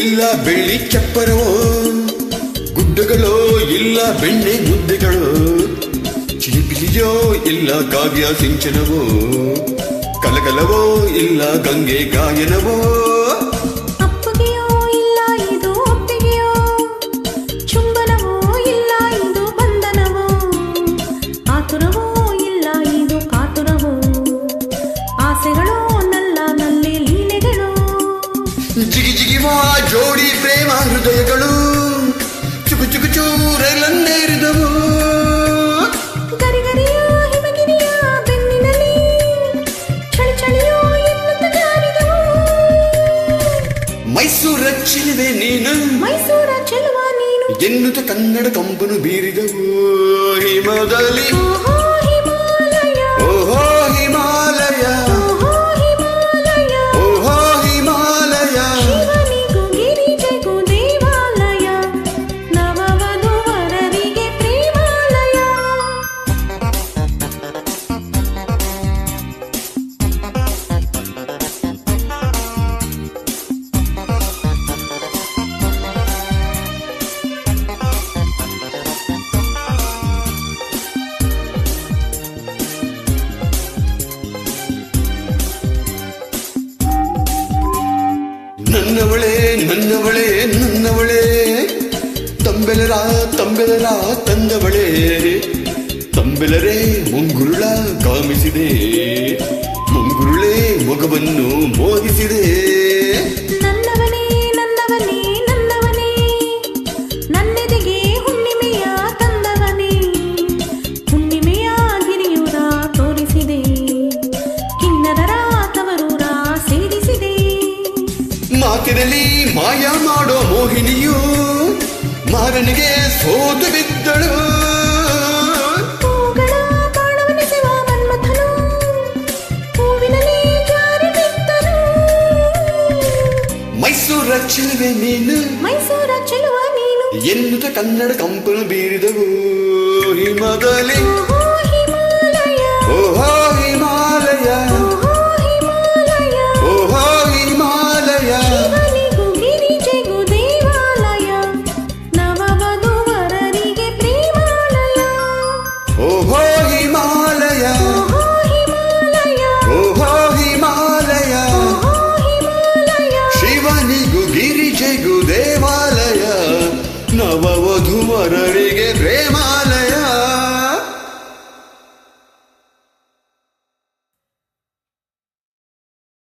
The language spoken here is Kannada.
ಇಲ್ಲ ಬೆಳ್ಳಿ ಚಪ್ಪರವೋ, ಗುಡ್ಡಗಳೋ ಇಲ್ಲ ಬೆಣ್ಣೆ ಮುದ್ದೆಗಳು, ಚಿಲಿಪಿಲಿಯೋ ಇಲ್ಲ ಕಾವ್ಯ ಸಿಂಚನವೋ, ಕಲಕಲವೋ ಇಲ್ಲ ಗಂಗೆ ಗಾಯನವೋ. ಅಪ್ಪಗೆಯೋ ಇಲ್ಲ ಇದು ಒಪ್ಪಿಗೆಯೋ, ಚುಂಬನವೋ ಇಲ್ಲ ಇದು ಬಂಧನವೋ, ಆತುರವೋ ಇಲ್ಲ ಇದು ಕಾತುರವೋ, ಆಸೆಗಳೋ ನಲ್ಲ ನಲ್ಲೆ ಲೀಲೆಗಳು. ಜಿಗಿ ಜಿಗಿವಾ ಜೋಡಿ ಪ್ರೇಮ ಹೃದಯಗಳು, ಚುಕು ಚುಕು ಚೂರಲನ್ನೇರಿದವು. ಗರಿಗರಿಯ ಹಿಮಗಿರಿಯ ಬೆನ್ನಿನಲ್ಲಿ ಚಳಿ ಚಳಿಯೋ ಎನ್ನುತ್ತ ಜಾರಿದವು. ಮೈಸೂರ ಚಿಲುವೆ ನೀನು, ಮೈಸೂರ ಚೆಲುವ ನೀನು ಎನ್ನುತ್ತ ಕನ್ನಡ ಕಂಪನು ಬೀರಿದವು. ಹಿಮದಲ್ಲಿ ಓಹೋ ಹಿಮಾಲಯ, ಓಹೋ ಹಿಮಾಲಯ, ಓಹೋ ಹಿಮಾಲಯ, ಓಹೋ ಹಿಮಾಲಯ. ಶಿವನಿಗೂ ಗಿರಿಜೆಗೂ ದೇವಾಲಯ, ನವವಧುವರರಿಗೆ ಪ್ರೇಮಾಲಯ. ನನ್ನವಳೇ ನನ್ನವಳೇ ನನ್ನವಳೇ, ತಂಬೆಲರ ತಂಬೆಲರ ತಂದವಳೇ, ತಂಬೆಲರೇ ಮುಂಗುರುಳ ಕಾಮಿಸಿದೆ, ಮುಂಗುರುಳೇ ಮೊಗವನ್ನು ಮೋಹಿಸಿದೆ. ನನ್ನವನೇ ನನ್ನವನೇ ನನ್ನವನೇ, ನನ್ನೆದೆಗೆ ಹುಣ್ಣಿಮೆಯ ತಂದವನೇ, ಹುಣ್ಣಿಮೆಯ ಗಿರಿಯೂರ ತೋರಿಸಿದೆ, ಕಿನ್ನರರ ತವರೂರ ಸೇರಿಸಿದೆ. ಮಾತಿನಲ್ಲಿ ಮಾಯ ಮಾಡೋ ಮೋಹಿನಿಯು ಮಾರನಿಗೆ ಸೋತು ಬಿದ್ದಳು. ಹೂಗಳ ಬಾಣವನೆಸೆವ ಮನ್ಮಥನು, ಹೂವಿನಲ್ಲಿ ಜಾರಿ ಬಿದ್ದನು. ಮೈಸೂರ ಚಿಲುವೆ ನೀನು, ಮೈಸೂರ ಚೆಲುವ ನೀನು ಎನ್ನುತ್ತ ಕನ್ನಡ ಕಂಪನು ಬೀರಿದವು. ಹಿಮದಲ್ಲಿ ಓಹೋ ಹಿಮಾಲಯ, ಓಹೋ